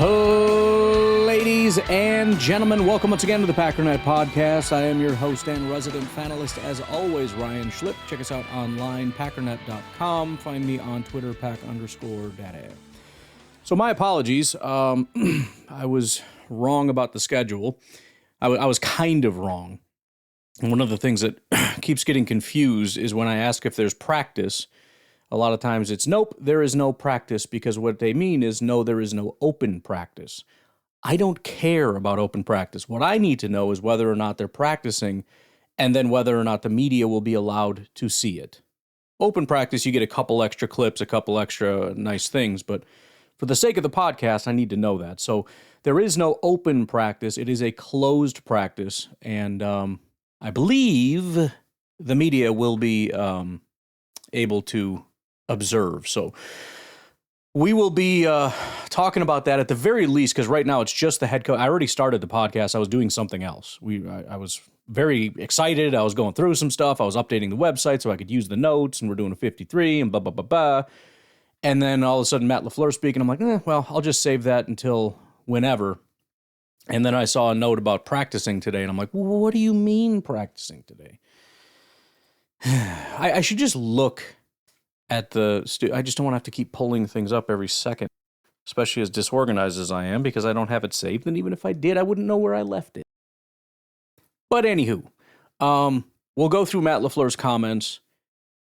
Ladies and gentlemen, welcome once again to the Packernet Podcast. I am your host and resident fanalist, as always, Ryan Schlip. Check us out online, packernet.com. Find me on Twitter, pack_daddy. So my apologies. I was wrong about the schedule. I was kind of wrong. And one of the things that keeps getting confused is when I ask if there's practice. A lot of times it's, nope, there is no practice, because what they mean is, no, there is no open practice. I don't care about open practice. What I need to know is whether or not they're practicing, and then whether or not the media will be allowed to see it. Open practice, you get a couple extra clips, a couple extra nice things, but for the sake of the podcast, I need to know that. So there is no open practice. It is a closed practice, and I believe the media will be able to observe. So we will be talking about that at the very least, because right now it's just the head coach. I already started the podcast. I was doing something else. I was very excited. I was going through some stuff. I was updating the website so I could use the notes, and we're doing a 53 and blah, blah, blah, blah. And then all of a sudden Matt LaFleur speaking. I'm like, well, I'll just save that until whenever. And then I saw a note about practicing today, and I'm like, well, what do you mean practicing today? I should just look at the I just don't want to have to keep pulling things up every second, especially as disorganized as I am, because I don't have it saved, and even if I did, I wouldn't know where I left it. But anywho, we'll go through Matt LaFleur's comments.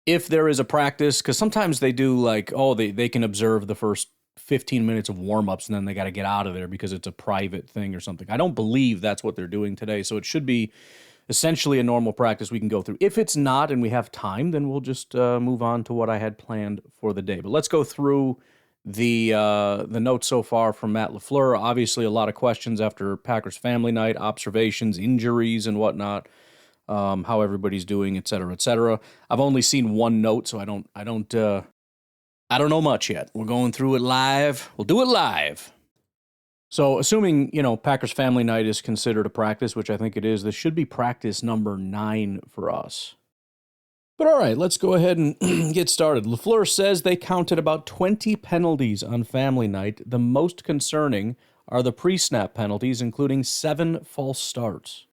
If there is a practice, because sometimes they do like, they can observe the first 15 minutes of warm-ups, and then they got to get out of there because it's a private thing or something. I don't believe that's what they're doing today, so it should be essentially a normal practice we can go through. If it's not and we have time, then we'll just move on to what I had planned for the day. But let's go through the notes so far from Matt LaFleur. Obviously, a lot of questions after Packers family night, observations, injuries, and whatnot, how everybody's doing, et cetera, et cetera. I've only seen one note, so I don't know much yet. We're going through it live. We'll do it live. So assuming, Packers family night is considered a practice, which I think it is, this should be practice number 9 for us. But all right, let's go ahead and get started. LaFleur says they counted about 20 penalties on family night. The most concerning are the pre-snap penalties, including 7 false starts.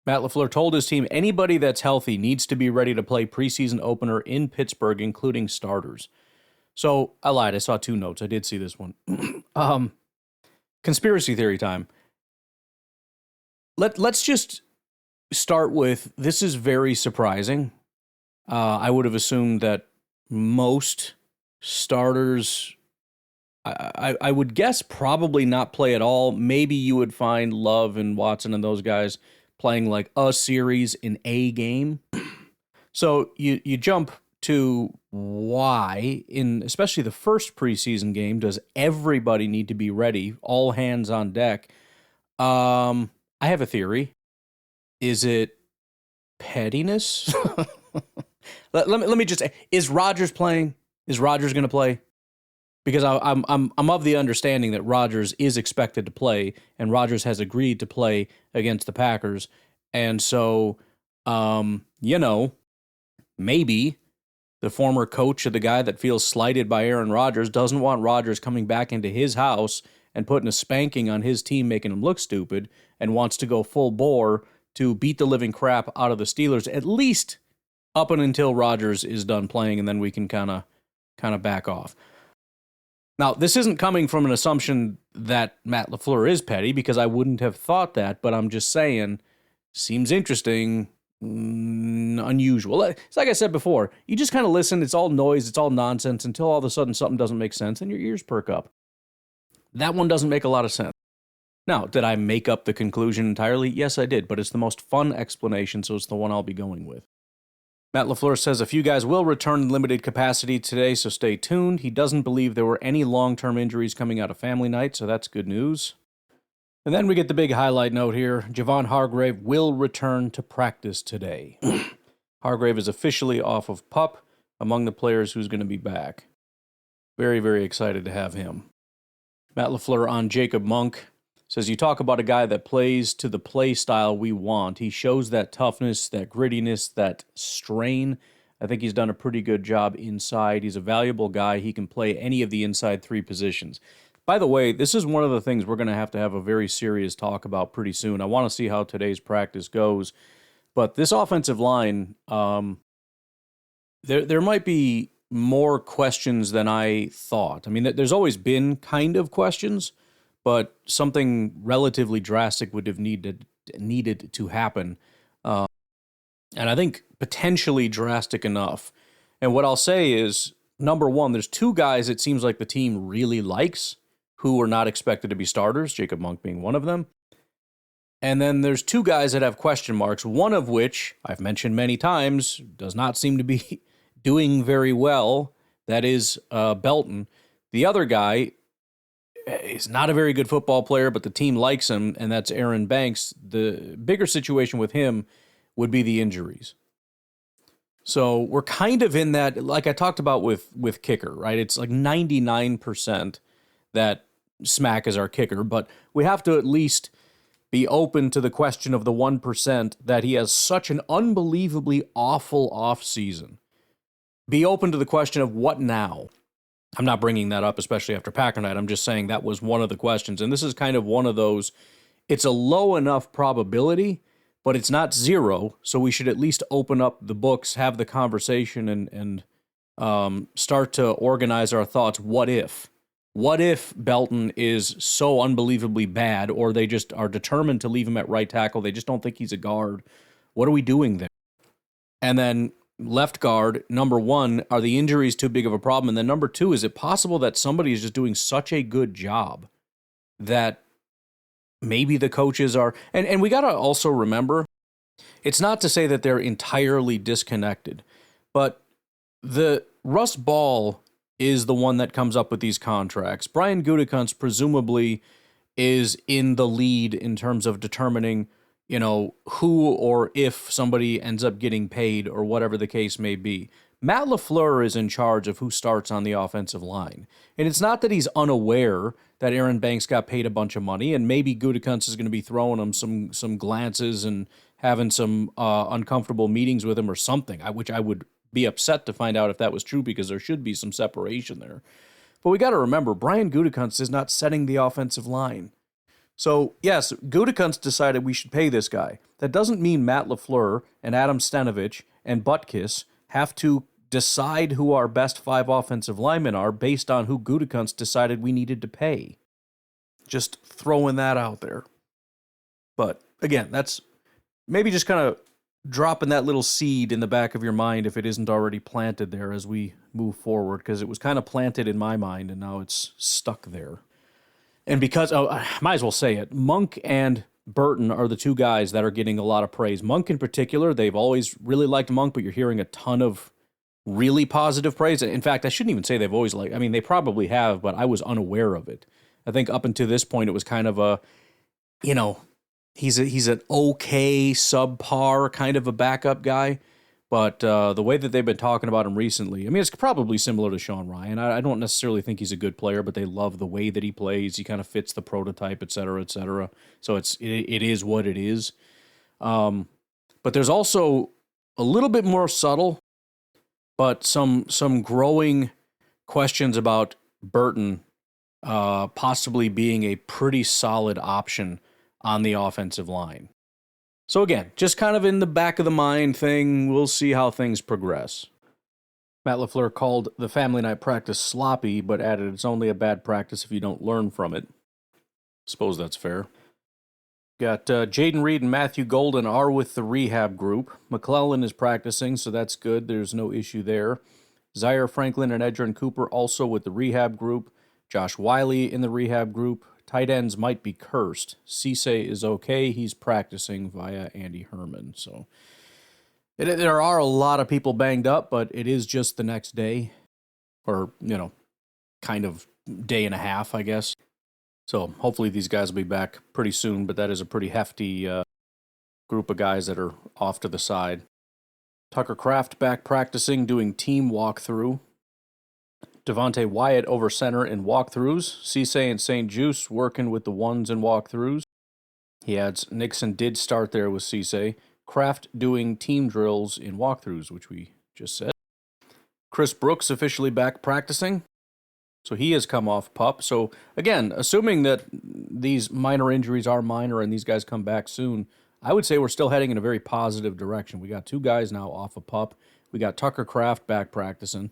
Matt LaFleur told his team anybody that's healthy needs to be ready to play preseason opener in Pittsburgh, including starters. So I lied. I saw 2 notes. I did see this one. Conspiracy theory time. Let's just start with, this is very surprising. I would have assumed that most starters, I would guess, probably not play at all. Maybe you would find Love and Watson and those guys playing like a series in a game. So you jump to why, in especially the first preseason game, does everybody need to be ready, all hands on deck? I have a theory. Is it pettiness? let me just say, is Rodgers playing? Is Rodgers going to play? Because I'm of the understanding that Rodgers is expected to play, and Rodgers has agreed to play against the Packers, and so maybe the former coach of the guy that feels slighted by Aaron Rodgers doesn't want Rodgers coming back into his house and putting a spanking on his team, making him look stupid, and wants to go full bore to beat the living crap out of the Steelers, at least up and until Rodgers is done playing, and then we can kind of back off. Now, this isn't coming from an assumption that Matt LaFleur is petty, because I wouldn't have thought that, but I'm just saying, seems interesting. Unusual. It's like I said before, you just kind of listen. It's all noise. It's all nonsense until all of a sudden something doesn't make sense and your ears perk up. That one doesn't make a lot of sense. Now, did I make up the conclusion entirely? Yes, I did, but it's the most fun explanation, so it's the one I'll be going with. Matt LaFleur says a few guys will return in limited capacity today, so stay tuned. He doesn't believe there were any long-term injuries coming out of family night, so that's good news. And then we get the big highlight note here. Javon Hargrave will return to practice today. Hargrave is officially off of PUP, among the players who's going to be back. Very, very excited to have him. Matt LaFleur on Jacob Monk says, you talk about a guy that plays to the play style we want. He shows that toughness, that grittiness, that strain. I think he's done a pretty good job inside. He's a valuable guy. He can play any of the inside 3 positions. By the way, this is one of the things we're going to have a very serious talk about pretty soon. I want to see how today's practice goes. But this offensive line, there might be more questions than I thought. I mean, there's always been kind of questions, but something relatively drastic would have needed to happen. And I think potentially drastic enough. And what I'll say is, number one, there's two guys it seems like the team really likes who are not expected to be starters, Jacob Monk being one of them. And then there's two guys that have question marks, one of which, I've mentioned many times, does not seem to be doing very well. That is Belton. The other guy is not a very good football player, but the team likes him, and that's Aaron Banks. The bigger situation with him would be the injuries. So we're kind of in that, like I talked about with kicker, right? It's like 99% that Smack is our kicker, but we have to at least be open to the question of the 1% that he has such an unbelievably awful offseason. Be open to the question of what now? I'm not bringing that up, especially after Packer night. I'm just saying that was one of the questions. And this is kind of one of those, it's a low enough probability, but it's not zero. So we should at least open up the books, have the conversation, and start to organize our thoughts. What if? What if Belton is so unbelievably bad, or they just are determined to leave him at right tackle? They just don't think he's a guard. What are we doing there? And then left guard, number one, are the injuries too big of a problem? And then number two, is it possible that somebody is just doing such a good job that maybe the coaches are... And we got to also remember, it's not to say that they're entirely disconnected, but the Russ Ball is the one that comes up with these contracts. Brian Gutekunst presumably is in the lead in terms of determining, who or if somebody ends up getting paid or whatever the case may be. Matt LaFleur is in charge of who starts on the offensive line. And it's not that he's unaware that Aaron Banks got paid a bunch of money, and maybe Gutekunst is going to be throwing him some glances and having some uncomfortable meetings with him or something, which I would be upset to find out if that was true, because there should be some separation there. But we got to remember, Brian Gutekunst is not setting the offensive line. So, yes, Gutekunst decided we should pay this guy. That doesn't mean Matt LaFleur and Adam Stenavich and Butkus have to decide who our best 5 offensive linemen are based on who Gutekunst decided we needed to pay. Just throwing that out there. But, again, that's maybe just kind of dropping that little seed in the back of your mind if it isn't already planted there as we move forward, because it was kind of planted in my mind and now it's stuck there. And because, I might as well say it, Monk and Burton are the two guys that are getting a lot of praise. Monk in particular, they've always really liked Monk, but you're hearing a ton of really positive praise. In fact, I shouldn't even say they've always liked, they probably have, but I was unaware of it. I think up until this point, it was kind of a, he's an okay, subpar kind of a backup guy, but the way that they've been talking about him recently, it's probably similar to Sean Ryan. I don't necessarily think he's a good player, but they love the way that he plays. He kind of fits the prototype, et cetera, et cetera. So it is what it is. But there's also a little bit more subtle, but some growing questions about Burton possibly being a pretty solid option on the offensive line. So again, just kind of in the back of the mind thing, we'll see how things progress. Matt LaFleur called the family night practice sloppy, but added it's only a bad practice if you don't learn from it. Suppose that's fair. Got Jaden Reed and Matthew Golden are with the rehab group. McClellan is practicing, so that's good. There's no issue there. Zaire Franklin and Edgerrin Cooper also with the rehab group. Josh Wiley in the rehab group. Tight ends might be cursed. Cisse is okay. He's practicing via Andy Herman. So there are a lot of people banged up, but it is just the next day. Or, kind of day and a half, I guess. So hopefully these guys will be back pretty soon, but that is a pretty hefty group of guys that are off to the side. Tucker Kraft back practicing, doing team walkthrough. Devontae Wyatt over center in walkthroughs. Cisse and St. Juice working with the ones in walkthroughs. He adds Nixon did start there with Cisse. Kraft doing team drills in walkthroughs, which we just said. Chris Brooks officially back practicing. So he has come off PUP. So again, assuming that these minor injuries are minor and these guys come back soon, I would say we're still heading in a very positive direction. We got 2 guys now off of PUP. We got Tucker Kraft back practicing.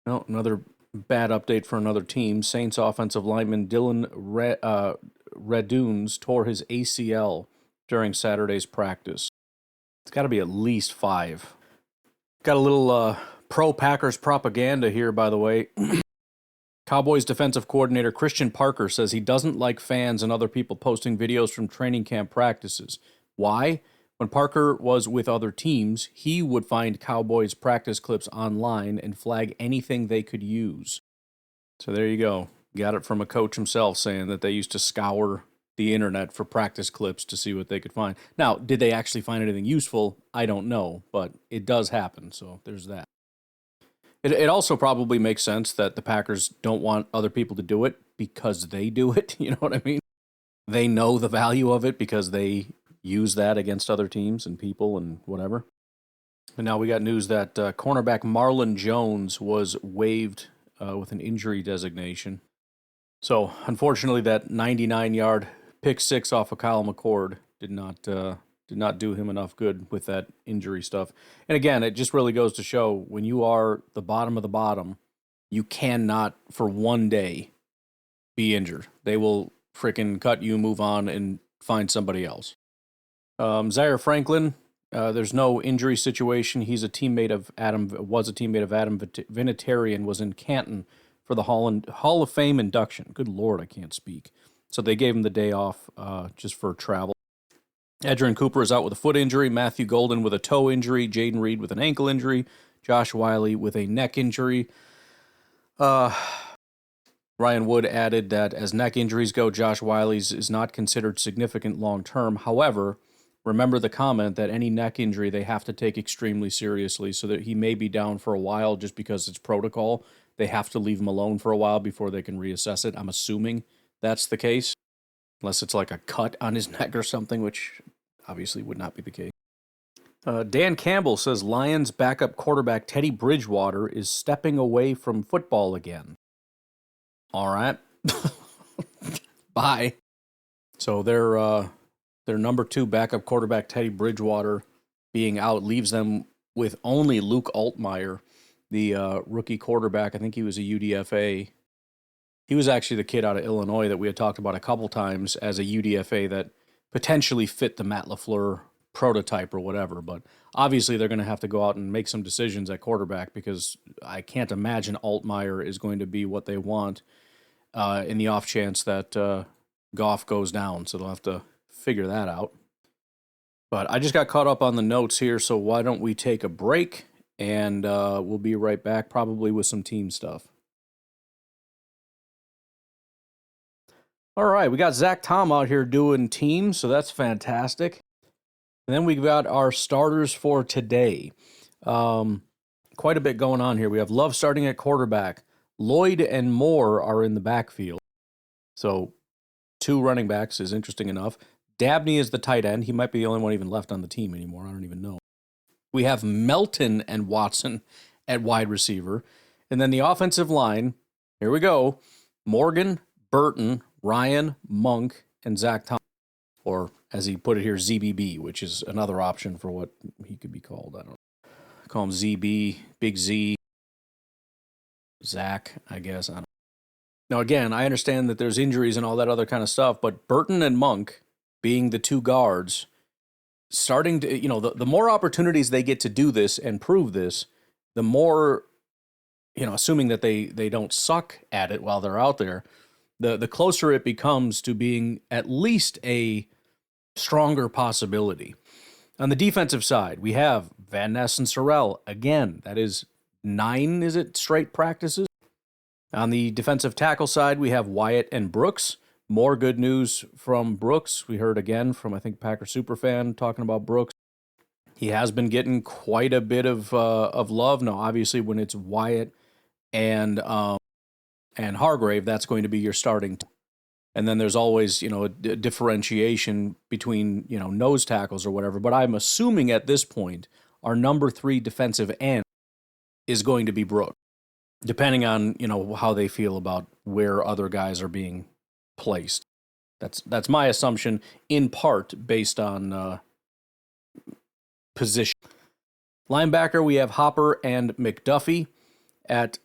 No, another bad update for another team. Saints offensive lineman Dylan Redunes tore his ACL during Saturday's practice. It's got to be at least 5. Got a little pro-Packers propaganda here, by the way. Cowboys defensive coordinator Christian Parker says he doesn't like fans and other people posting videos from training camp practices. Why? When Parker was with other teams, he would find Cowboys practice clips online and flag anything they could use. So there you go. Got it from a coach himself saying that they used to scour the internet for practice clips to see what they could find. Now, did they actually find anything useful? I don't know, but it does happen, so there's that. It also probably makes sense that the Packers don't want other people to do it because they do it, you know what I mean? They know the value of it because they use that against other teams and people and whatever. And now we got news that cornerback Marlon Jones was waived with an injury designation. So, unfortunately, that 99-yard pick 6 off of Kyle McCord did not do him enough good with that injury stuff. And again, it just really goes to show when you are the bottom of the bottom, you cannot for one day be injured. They will freaking cut you, move on, and find somebody else. Zaire Franklin, there's no injury situation. He's a teammate of Adam Vinatieri and was in Canton for the Hall of Fame induction. Good Lord, I can't speak. So they gave him the day off just for travel. Edgerrin Cooper is out with a foot injury. Matthew Golden with a toe injury. Jaden Reed with an ankle injury. Josh Wiley with a neck injury. Ryan Wood added that as neck injuries go, Josh Wiley's is not considered significant long-term. However, remember the comment that any neck injury they have to take extremely seriously, so that he may be down for a while just because it's protocol. They have to leave him alone for a while before they can reassess it. I'm assuming that's the case, unless it's like a cut on his neck or something, which obviously would not be the case. Dan Campbell says Lions backup quarterback Teddy Bridgewater is stepping away from football again. All right. Bye. So their number 2 backup quarterback Teddy Bridgewater being out leaves them with only Luke Altmaier, the rookie quarterback. I think he was a UDFA. He was actually the kid out of Illinois that we had talked about a couple times as a UDFA that potentially fit the Matt LaFleur prototype or whatever. But obviously they're going to have to go out and make some decisions at quarterback because I can't imagine Altmaier is going to be what they want in the off chance that Goff goes down. So they'll have to figure that out. But I just got caught up on the notes here, so why don't we take a break, and we'll be right back, probably with some team stuff. All right, we got Zach Tom out here doing teams, so that's fantastic. And then we've got our starters for today. Quite a bit going on here. We have Love starting at quarterback. Lloyd and Moore are in the backfield. So 2 running backs is interesting enough. Dabney is the tight end. He might be the only one even left on the team anymore. I don't even know. We have Melton and Watson at wide receiver. And then the offensive line, here we go. Morgan, Burton, Ryan, Monk, and Zach Thomas. Or, as he put it here, ZBB, which is another option for what he could be called. I don't know. Call him ZB, Big Z, Zach, I guess. I don't know. Now, again, I understand that there's injuries and all that other kind of stuff, but Burton and Monk, being the 2 guards, starting to, the more opportunities they get to do this and prove this, the more, assuming that they don't suck at it while they're out there, the closer it becomes to being at least a stronger possibility. On the defensive side, we have Van Ness and Sorrell. Again, that is 9, straight practices? On the defensive tackle side, we have Wyatt and Brooks. More good news from Brooks. We heard again from, I think, Packer Superfan talking about Brooks. He has been getting quite a bit of love. Now, obviously, when it's Wyatt and Hargrave, that's going to be your starting. And then there's always, a differentiation between, nose tackles or whatever. But I'm assuming at this point, our number 3 defensive end is going to be Brooks. depending on, how they feel about where other guys are being placed. That's my assumption, in part based on position. Linebacker, we have Hopper and McDuffie. At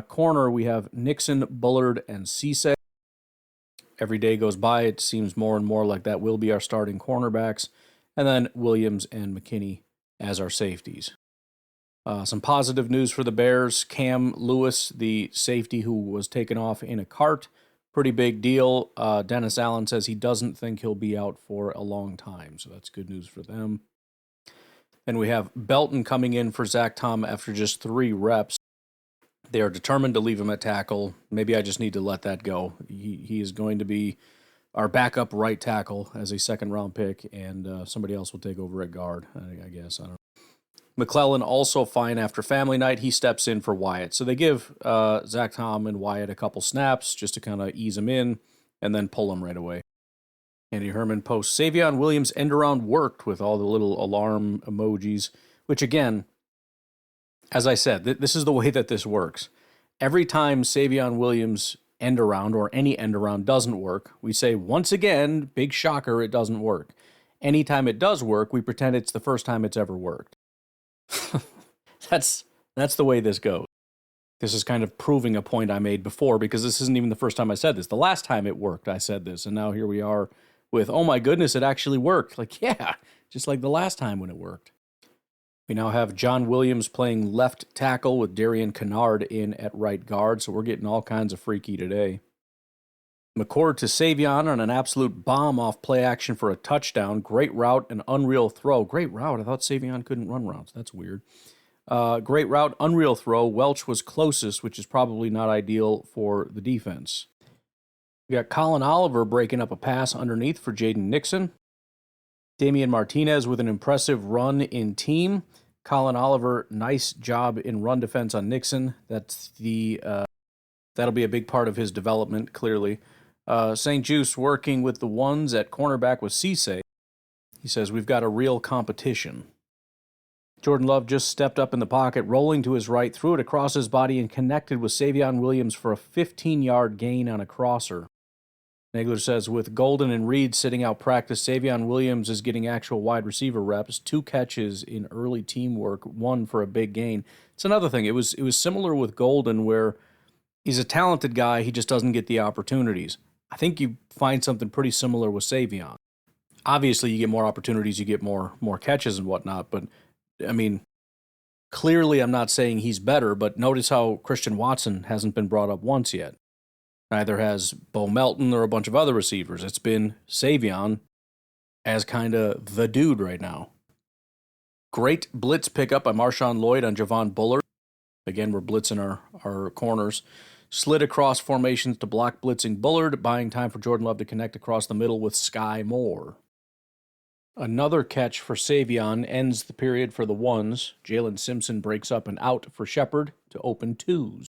corner, we have Nixon, Bullard, and Cisse. Every day goes by, it seems more and more like that will be our starting cornerbacks. And then Williams and McKinney as our safeties. Some positive news for the Bears. Cam Lewis, the safety who was taken off in a cart. Pretty big deal. Dennis Allen says he doesn't think he'll be out for a long time, so that's good news for them. Then we have Belton coming in for Zach Tom after just 3 reps. They are determined to leave him at tackle. Maybe I just need to let that go. He is going to be our backup right tackle as a second-round pick, and somebody else will take over at guard, I guess. I don't know. McClellan also fine after family night. He steps in for Wyatt. So they give Zach Tom and Wyatt a couple snaps just to kind of ease them in and then pull them right away. Andy Herman posts, Savion Williams end-around worked with all the little alarm emojis, which again, as I said, this is the way that this works. Every time Savion Williams end-around or any end-around doesn't work, we say, once again, big shocker, it doesn't work. Anytime it does work, we pretend it's the first time it's ever worked. That's the way this goes. This is kind of proving a point I made before, because this isn't even the first time I said this. The last time it worked, I said this, and now here we are with, oh my goodness, it actually worked. Like, yeah, just like the last time when it worked. We now have John Williams playing left tackle with Darian Kennard in at right guard, so we're getting all kinds of freaky today. McCord to Savion on an absolute bomb off play action for a touchdown. Great route, an unreal throw. Great route. I thought Savion couldn't run routes. That's weird. Great route, unreal throw. Welch was closest, which is probably not ideal for the defense. We got Colin Oliver breaking up a pass underneath for Jaden Nixon. Damian Martinez with an impressive run in team. Colin Oliver, nice job in run defense on Nixon. That'll be a big part of his development, clearly. St. Juice working with the ones at cornerback with Cisse. He says, we've got a real competition. Jordan Love just stepped up in the pocket, rolling to his right, threw it across his body, and connected with Savion Williams for a 15-yard gain on a crosser. Nagler says, with Golden and Reed sitting out practice, Savion Williams is getting actual wide receiver reps, 2 catches in early teamwork, 1 for a big gain. It's another thing. It was similar with Golden, where he's a talented guy, he just doesn't get the opportunities. I think you find something pretty similar with Savion. Obviously, you get more opportunities, you get more catches and whatnot, but, I mean, clearly I'm not saying he's better, but notice how Christian Watson hasn't been brought up once yet. Neither has Bo Melton or a bunch of other receivers. It's been Savion as kind of the dude right now. Great blitz pickup by Marshawn Lloyd on Javon Bullard. Again, we're blitzing our corners. Slid across formations to block blitzing Bullard, buying time for Jordan Love to connect across the middle with Sky Moore. Another catch for Savion ends the period for the ones. Jalen Simpson breaks up and out for Shepard to open 2s.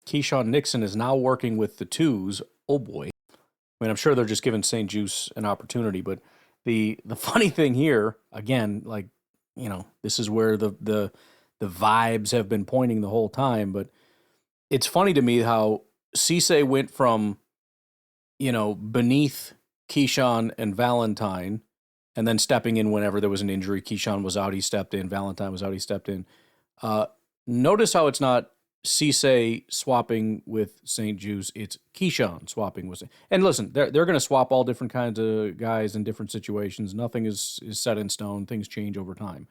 Keyshawn Nixon is now working with the 2s. Oh boy. I mean, I'm sure they're just giving St. Juice an opportunity, but the funny thing here, again, like, this is where the vibes have been pointing the whole time, but it's funny to me how Cisse went from, beneath Keyshawn and Valentine, and then stepping in whenever there was an injury. Keyshawn was out, he stepped in. Valentine was out, he stepped in. Notice how it's not Cisse swapping with St. Juice, it's Keyshawn swapping with St. And listen, they're going to swap all different kinds of guys in different situations. Nothing is set in stone. Things change over time.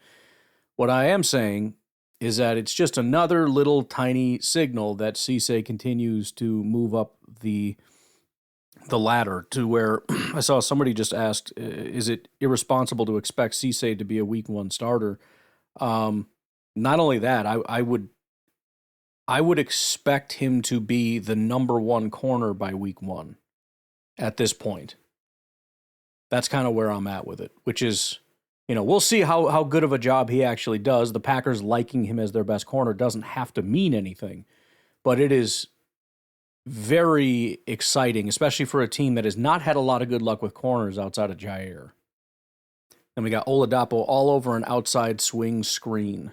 What I am saying is that it's just another little tiny signal that Cisse continues to move up the ladder to where I saw somebody just asked, is it irresponsible to expect Cisse to be a week 1 starter? Not only that, I would expect him to be the number 1 corner by week 1 at this point. That's kind of where I'm at with it, which is, we'll see how good of a job he actually does. The Packers liking him as their best corner doesn't have to mean anything, but it is very exciting, especially for a team that has not had a lot of good luck with corners outside of Jager. Then we got Oladapo all over an outside swing screen.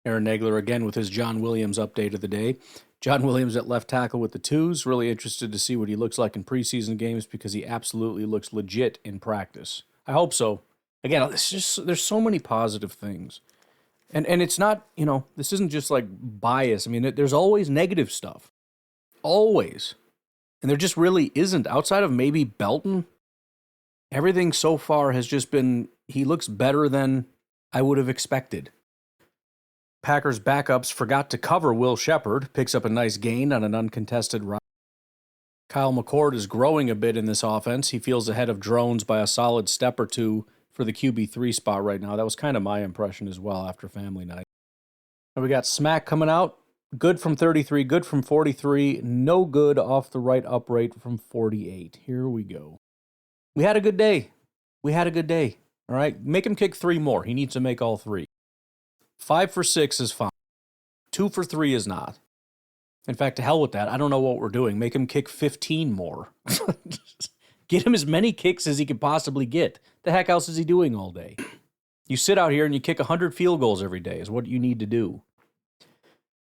Aaron Nagler again with his John Williams update of the day. John Williams at left tackle with the twos. Really interested to see what he looks like in preseason games because he absolutely looks legit in practice. I hope so. Again, it's just, there's so many positive things. And it's not, this isn't just like bias. I mean, there's always negative stuff. Always. And there just really isn't. Outside of maybe Belton, everything so far has just been, he looks better than I would have expected. Packers backups forgot to cover Will Shepard, picks up a nice gain on an uncontested run. Kyle McCord is growing a bit in this offense. He feels ahead of Drones by a solid step or two for the QB3 spot right now. That was kind of my impression as well after family night. And we got Smack coming out. Good from 33, good from 43, no good off the right upright from 48. Here we go. We had a good day. All right, make him kick 3 more. He needs to make all 3. 5 for 6 is fine. 2 for 3 is not. In fact, to hell with that. I don't know what we're doing. Make him kick 15 more. Get him as many kicks as he can possibly get. The heck else is he doing all day? You sit out here and you kick 100 field goals every day is what you need to do.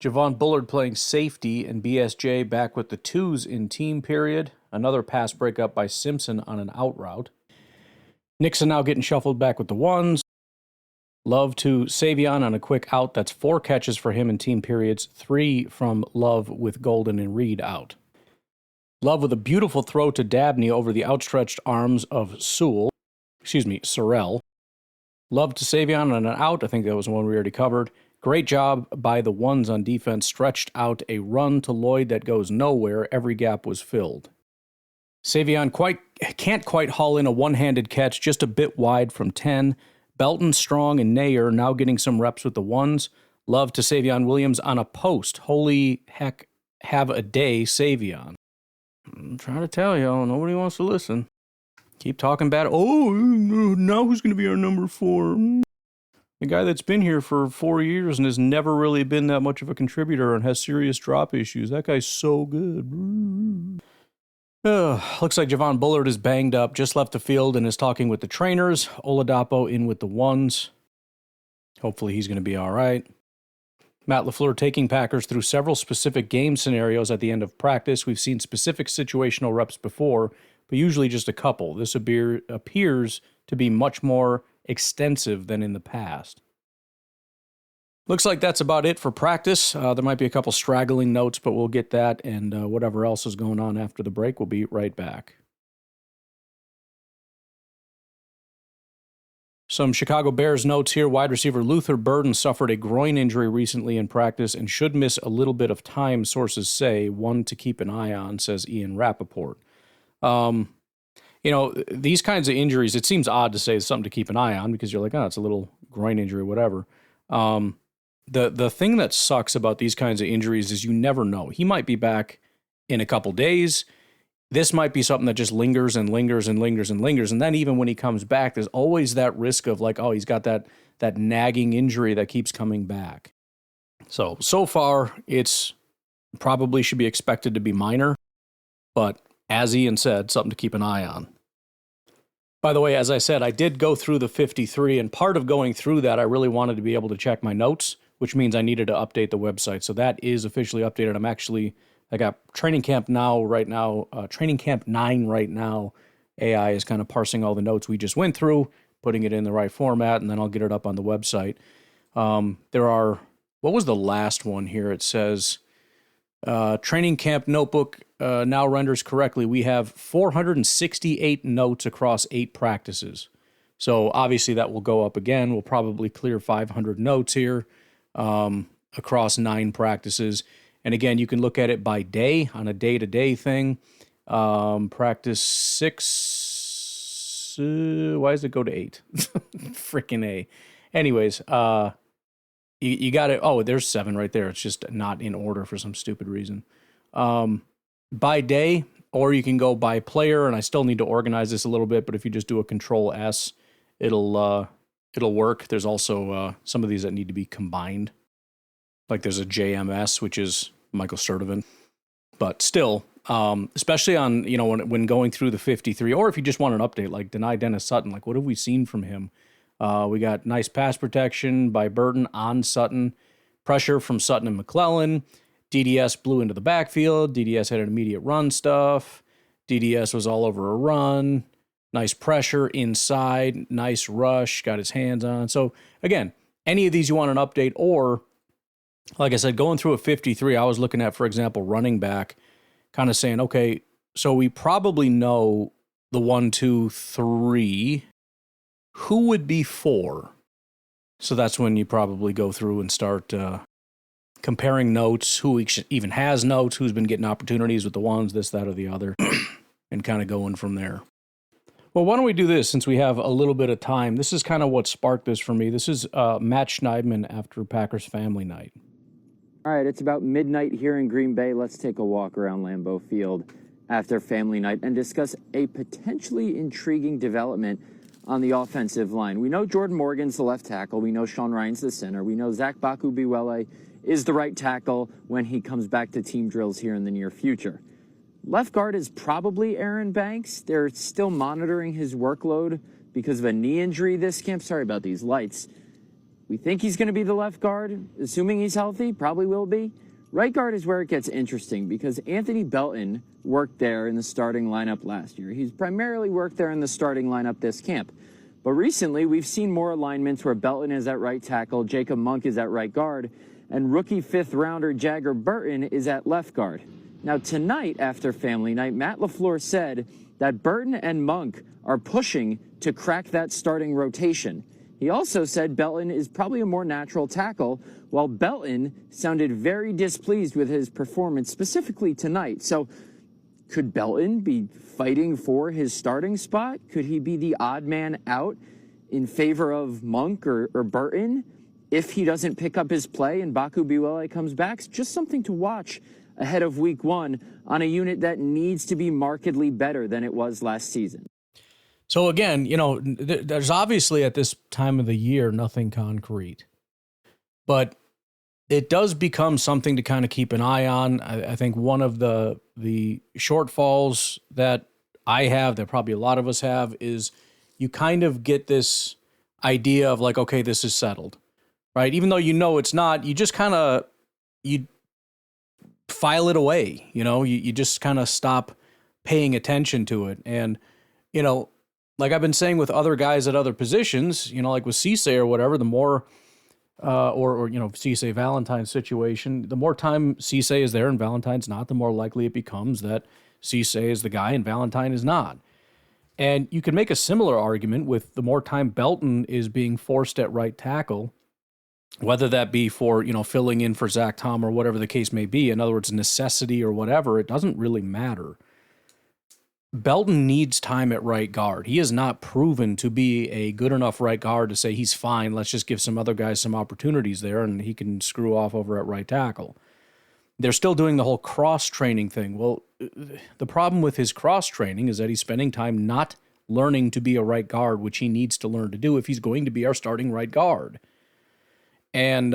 Javon Bullard playing safety and BSJ back with the twos in team period. Another pass breakup by Simpson on an out route. Nixon now getting shuffled back with the ones. Love to Savion on a quick out. That's 4 catches for him in team periods. 3 from Love with Golden and Reed out. Love with a beautiful throw to Dabney over the outstretched arms of Sorrell. Love to Savion on an out. I think that was one we already covered. Great job by the ones on defense. Stretched out a run to Lloyd that goes nowhere. Every gap was filled. Savion can't quite haul in a one-handed catch, just a bit wide from 10. Belton, Strong, and Nayer now getting some reps with the ones. Love to Savion Williams on a post. Holy heck, have a day, Savion. I'm trying to tell y'all, nobody wants to listen. Keep talking bad. Oh, now who's going to be our number 4? The guy that's been here for 4 years and has never really been that much of a contributor and has serious drop issues. That guy's so good. Looks like Javon Bullard is banged up, just left the field and is talking with the trainers. Oladapo in with the ones. Hopefully he's going to be all right. Matt LaFleur taking Packers through several specific game scenarios at the end of practice. We've seen specific situational reps before, but usually just a couple. This appears to be much more extensive than in the past. Looks like that's about it for practice. There might be a couple straggling notes, but we'll get that and whatever else is going on after the break. We'll be right back. Some Chicago Bears notes here. Wide receiver Luther Burton suffered a groin injury recently in practice and should miss a little bit of time, sources say. One to keep an eye on, says Ian Rappaport. These kinds of injuries, it seems odd to say it's something to keep an eye on because you're like, it's a little groin injury, whatever. The thing that sucks about these kinds of injuries is you never know. He might be back in a couple days. This might be something that just lingers and lingers and lingers and lingers. And then even when he comes back, there's always that risk of like, he's got that nagging injury that keeps coming back. So far, it's probably should be expected to be minor. But as Ian said, something to keep an eye on. By the way, as I said, I did go through the 53, and part of going through that, I really wanted to be able to check my notes, which means I needed to update the website. So that is officially updated. I got Training Camp 9 right now. AI is kind of parsing all the notes we just went through, putting it in the right format, and then I'll get it up on the website. What was the last one here? It says, Training Camp Notebook now renders correctly. We have 468 notes across 8 practices. So obviously that will go up again. We'll probably clear 500 notes here across 9 practices. And again, you can look at it by day on a day-to-day thing. Practice 6. Why does it go to 8? Freaking A. Anyways, you got it. Oh, there's 7 right there. It's just not in order for some stupid reason. By day, or you can go by player, and I still need to organize this a little bit, but if you just do a Control S, it'll work. There's also some of these that need to be combined. Like there's a JMS, which is Michael Sturdivant. But still, especially on, when going through the 53, or if you just want an update, like deny Dennis Sutton, like what have we seen from him? We got nice pass protection by Burton on Sutton. pressure from Sutton and McClellan. DDS blew into the backfield. DDS had an immediate run stuff. DDS was all over a run. Nice pressure inside. Nice rush. Got his hands on. So, again, any of these you want an update, or, like I said, going through a 53, I was looking at, for example, running back, kind of saying, okay, so we probably know the 1, 2, 3. Who would be 4? So that's when you probably go through and start comparing notes, who even has notes, who's been getting opportunities with the ones, this, that, or the other, and kind of going from there. Well, why don't we do this since we have a little bit of time? This is kind of what sparked this for me. This is Matt Schneidman after Packers family night. All right, it's about midnight here in Green Bay. Let's take a walk around Lambeau Field after family night and discuss a potentially intriguing development on the offensive line. We know Jordan Morgan's the left tackle. We know Sean Ryan's the center. We know Zach Baku-Biwele is the right tackle when he comes back to team drills here in the near future. Left guard is probably Aaron Banks. They're still monitoring his workload because of a knee injury this camp. Sorry about these lights. We think he's going to be the left guard, assuming he's healthy, probably will be. Right guard is where it gets interesting because Anthony Belton worked there in the starting lineup last year. He's primarily worked there in the starting lineup this camp. But recently, we've seen more alignments where Belton is at right tackle, Jacob Monk is at right guard, and rookie fifth-rounder Jager Burton is at left guard. Now, tonight, after family night, Matt LaFleur said that Burton and Monk are pushing to crack that starting rotation. He also said Belton is probably a more natural tackle, while Belton sounded very displeased with his performance, specifically tonight. So, could Belton be fighting for his starting spot? Could he be the odd man out in favor of Monk or Burton if he doesn't pick up his play and Baku-Biwele comes back? It's just something to watch ahead of week 1 on a unit that needs to be markedly better than it was last season. So again, there's obviously at this time of the year nothing concrete, but it does become something to kind of keep an eye on. I think one of the shortfalls that I have, that probably a lot of us have, is you kind of get this idea of like, okay, this is settled, right? Even though it's not, you just kind of, you file it away, you just kind of stop paying attention to it. And, like I've been saying with other guys at other positions, like with Cisse or whatever, the more, or Cisse Valentine's situation, the more time Cisse is there and Valentine's not, the more likely it becomes that Cisse is the guy and Valentine is not. And you can make a similar argument with the more time Belton is being forced at right tackle, whether that be for, filling in for Zach Tom or whatever the case may be. In other words, necessity or whatever, it doesn't really matter. Belton needs time at right guard. He has not proven to be a good enough right guard to say he's fine. Let's just give some other guys some opportunities there and he can screw off over at right tackle. They're still doing the whole cross-training thing. Well, the problem with his cross-training is that he's spending time not learning to be a right guard, which he needs to learn to do if he's going to be our starting right guard. And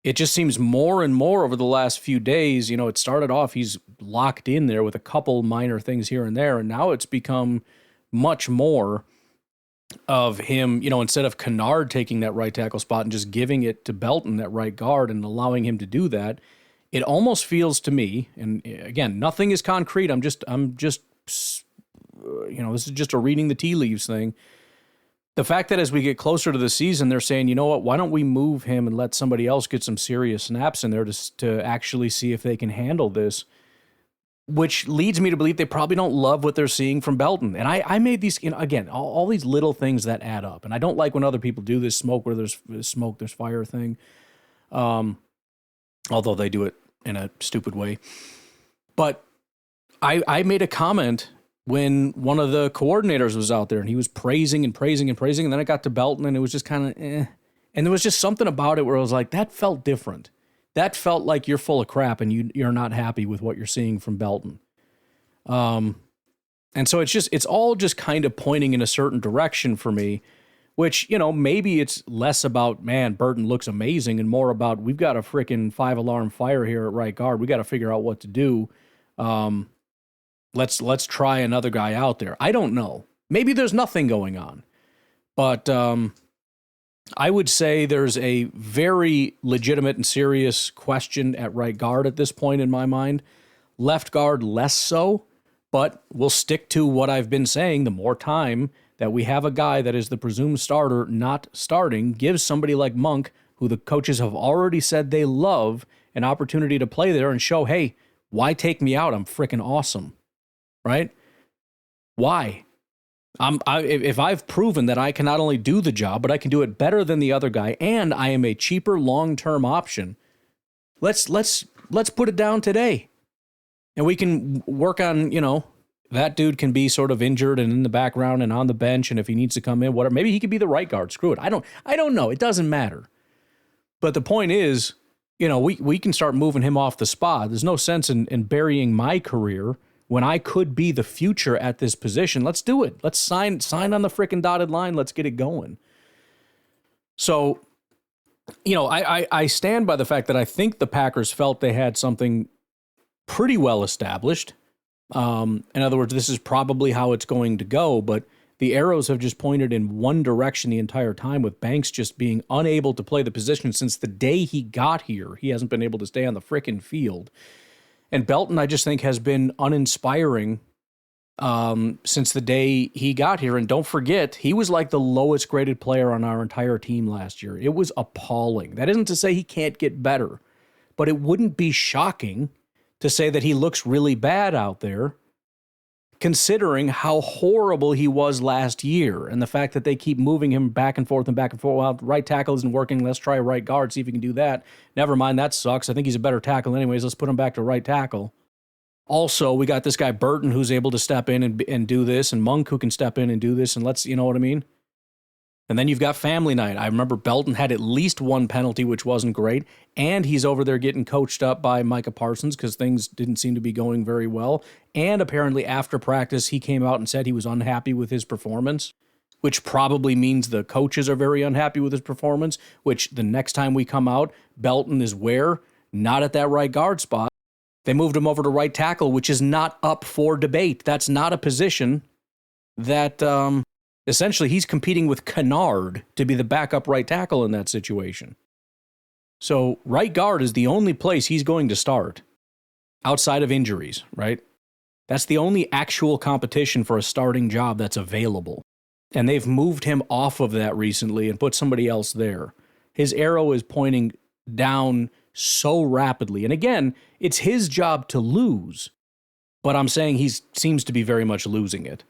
it just seems more and more over the last few days, it started off, he's locked in there with a couple minor things here and there, and now it's become much more of him, instead of Kennard taking that right tackle spot and just giving it to Belton, that right guard, and allowing him to do that, it almost feels to me, and again, nothing is concrete, I'm just this is just a reading the tea leaves thing. The fact that as we get closer to the season, they're saying, why don't we move him and let somebody else get some serious snaps in there to actually see if they can handle this, which leads me to believe they probably don't love what they're seeing from Belton. And I made these, again, all these little things that add up. And I don't like when other people do this smoke where there's smoke, there's fire thing, although they do it in a stupid way. But I made a comment when one of the coordinators was out there and he was praising and praising and praising, and then it got to Belton and it was just kind of eh. And there was just something about it where I was like, that felt different. That felt like you're full of crap and you're not happy with what you're seeing from Belton. And so it's all just kind of pointing in a certain direction for me, which, maybe it's less about, man, Burton looks amazing, and more about, we've got a freaking 5-alarm fire here at right guard. We got to figure out what to do. Let's try another guy out there. I don't know. Maybe there's nothing going on. But I would say there's a very legitimate and serious question at right guard at this point in my mind. Left guard, less so, but we'll stick to what I've been saying. The more time that we have a guy that is the presumed starter not starting gives somebody like Monk, who the coaches have already said they love, an opportunity to play there and show, hey, why take me out? I'm freaking awesome, right? Why? If I've proven that I can not only do the job, but I can do it better than the other guy, and I am a cheaper long-term option, let's put it down today. And we can work on, that dude can be sort of injured and in the background and on the bench, and if he needs to come in, whatever, maybe he could be the right guard. Screw it. I don't know. It doesn't matter. But the point is, we can start moving him off the spot. There's no sense in burying my career when I could be the future at this position. Let's do it. Let's sign on the freaking dotted line. Let's get it going. So, I stand by the fact that I think the Packers felt they had something pretty well established. In other words, this is probably how it's going to go, but the arrows have just pointed in one direction the entire time, with Banks just being unable to play the position since the day he got here. He hasn't been able to stay on the frickin' field. And Belton, I just think, has been uninspiring since the day he got here. And don't forget, he was like the lowest graded player on our entire team last year. It was appalling. That isn't to say he can't get better, but it wouldn't be shocking to say that he looks really bad out there, considering how horrible he was last year and the fact that they keep moving him back and forth and back and forth. Well, right tackle isn't working. Let's try right guard, see if we can do that. Never mind, that sucks. I think he's a better tackle anyways. Let's put him back to right tackle. Also, we got this guy Burton who's able to step in and do this, and Monk who can step in and do this, and let's, you know what I mean? And then you've got family night. I remember Belton had at least one penalty, which wasn't great, and he's over there getting coached up by Micah Parsons because things didn't seem to be going very well. And apparently after practice, he came out and said he was unhappy with his performance, which probably means the coaches are very unhappy with his performance, which the next time we come out, Belton is where? Not at that right guard spot. They moved him over to right tackle, which is not up for debate. That's not a position that... Essentially, he's competing with Kennard to be the backup right tackle in that situation. So right guard is the only place he's going to start outside of injuries, right? That's the only actual competition for a starting job that's available. And they've moved him off of that recently and put somebody else there. His arrow is pointing down so rapidly. And again, it's his job to lose, but I'm saying he seems to be very much losing it.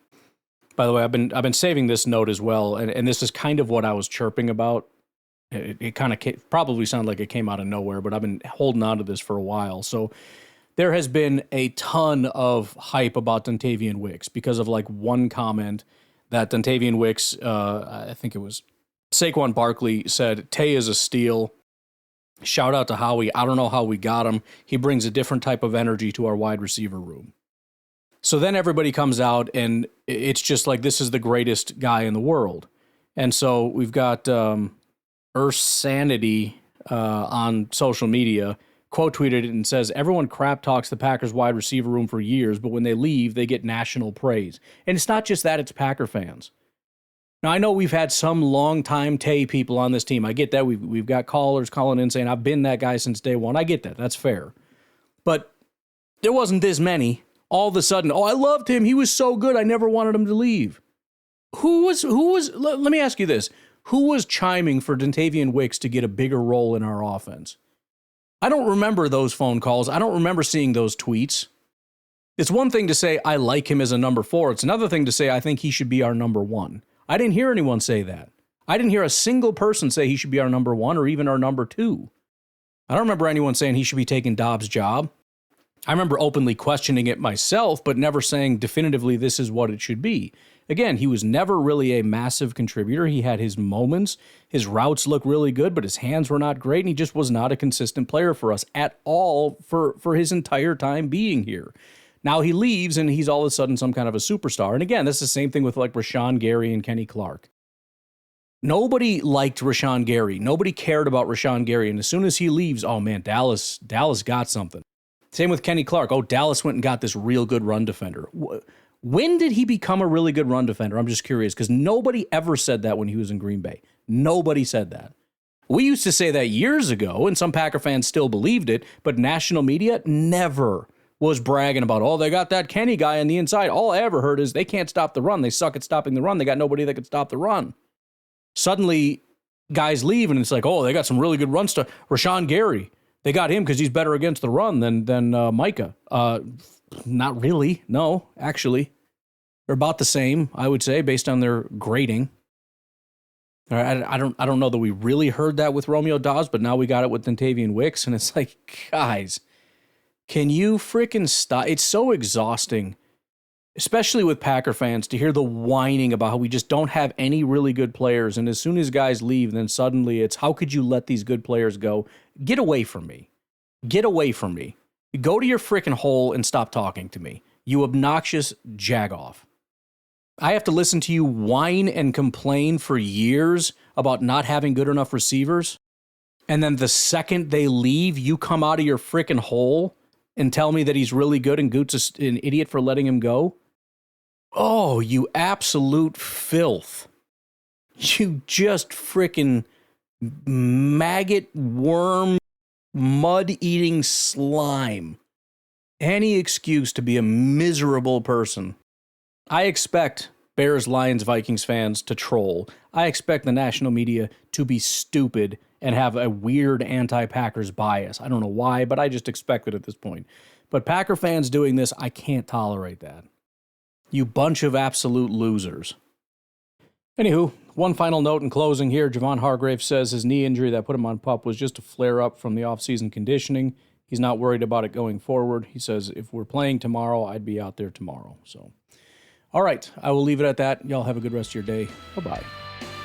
By the way, I've been saving this note as well, and this is kind of what I was chirping about. It kind of probably sounded like it came out of nowhere, but I've been holding on to this for a while. So there has been a ton of hype about Dontavian Wicks because of like one comment that Dontavian Wicks, I think it was Saquon Barkley, said, Tay is a steal. Shout out to Howie. I don't know how we got him. He brings a different type of energy to our wide receiver room. So then everybody comes out, and it's just like, this is the greatest guy in the world. And so we've got Sanity on social media, quote tweeted it and says, everyone crap talks the Packers wide receiver room for years, but when they leave, they get national praise. And it's not just that, it's Packer fans. Now, I know we've had some long-time Tay people on this team. I get that. We've got callers calling in saying, I've been that guy since day one. I get that. That's fair. But there wasn't this many. All of a sudden, I loved him. He was so good. I never wanted him to leave. Who was, let me ask you this. Who was chiming for Dontavian Wicks to get a bigger role in our offense? I don't remember those phone calls. I don't remember seeing those tweets. It's one thing to say, I like him as a number 4. It's another thing to say, I think he should be our number 1. I didn't hear anyone say that. I didn't hear a single person say he should be our number 1 or even our number 2. I don't remember anyone saying he should be taking Dobbs' job. I remember openly questioning it myself, but never saying definitively this is what it should be. Again, he was never really a massive contributor. He had his moments. His routes look really good, but his hands were not great, and he just was not a consistent player for us at all for his entire time being here. Now he leaves, and he's all of a sudden some kind of a superstar. And again, that's the same thing with like Rashawn Gary and Kenny Clark. Nobody liked Rashawn Gary. Nobody cared about Rashawn Gary. And as soon as he leaves, oh man, Dallas got something. Same with Kenny Clark. Oh, Dallas went and got this real good run defender. When did he become a really good run defender? I'm just curious because nobody ever said that when he was in Green Bay. Nobody said that. We used to say that years ago, and some Packer fans still believed it, but national media never was bragging about, oh, they got that Kenny guy on the inside. All I ever heard is they can't stop the run. They suck at stopping the run. They got nobody that can stop the run. Suddenly, guys leave, and it's like, oh, they got some really good run stuff. Rashawn Gary, they got him because he's better against the run than Micah. Not really. No, actually. They're about the same, I would say, based on their grading. I don't know that we really heard that with Romeo Dobbs, but now we got it with Dontavian Wicks, and it's like, guys, can you freaking stop? It's so exhausting, especially with Packer fans, to hear the whining about how we just don't have any really good players, and as soon as guys leave, then suddenly it's, how could you let these good players go? Get away from me. Get away from me. Go to your freaking hole and stop talking to me, you obnoxious jagoff. I have to listen to you whine and complain for years about not having good enough receivers, and then the second they leave, you come out of your freaking hole and tell me that he's really good and Goot's an idiot for letting him go? Oh, you absolute filth. You just freaking maggot, worm, mud-eating slime. Any excuse to be a miserable person. I expect Bears, Lions, Vikings fans to troll. I expect the national media to be stupid and have a weird anti-Packers bias. I don't know why, but I just expect it at this point. But Packer fans doing this, I can't tolerate that. You bunch of absolute losers. Anywho, one final note in closing here. Javon Hargrave says his knee injury that put him on PUP was just a flare-up from the offseason conditioning. He's not worried about it going forward. He says, if we're playing tomorrow, I'd be out there tomorrow. So, all right, I will leave it at that. Y'all have a good rest of your day. Bye-bye.